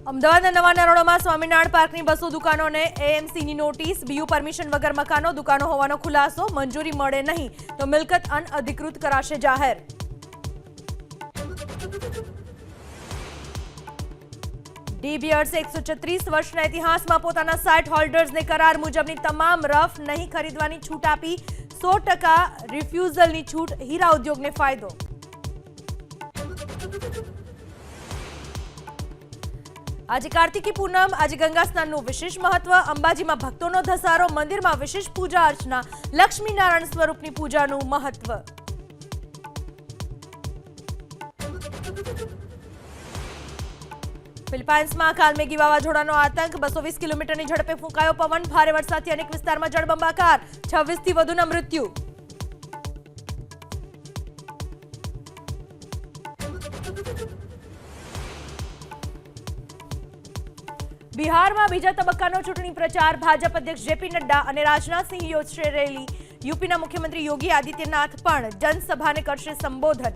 અમદાવાદના નવા નરોડામાં Swaminarayan પાર્કની 200 દુકાનોને એએમસીની notice, BU permission વગર મકાનો દુકાનો હોવાનો ખુલાસો, મંજૂરી મળે નહીં તો મિલકત અનઅધિકૃત કરાશે જાહેર. ડી બિયર્સ 136 વર્ષના ઇતિહાસમાં પોતાના સાઇટ હોલ્ડર્સને કરાર મુજબની તમામ રફ નહીં ખરીદવાની છૂટ આપી. 100% રિફ્યુઝલની છૂટ, હીરા ઉદ્યોગને ફાયદો. આજે કાર્તિકી પૂનમ, આજે ગંગા સ્નાનનું વિશેષ મહત્વ. અંબાજીમાં ભક્તોનો ધસારો, મંદિરમાં વિશેષ પૂજા અર્ચના, લક્ષ્મીનારાયણ સ્વરૂપની પૂજાનું મહત્વ. ફિલિપાઇન્સમાં કાલમેઘી વાવાઝોડાનો આતંક, 220 કિલોમીટરની ઝડપે ફૂંકાયો પવન, ભારે વરસાદથી અનેક વિસ્તારમાં જળબંબાકાર, 26થી વધુના મૃત્યુ. બિહારમાં બીજા તબક્કાનો ચૂંટણી પ્રચાર, ભાજપ અધ્યક્ષ જેપી નડ્ડા અને રાજનાથસિંહ યોજશે રેલી. યુપીના મુખ્યમંત્રી યોગી આદિત્યનાથ પણ જનસભાને કરશે સંબોધન.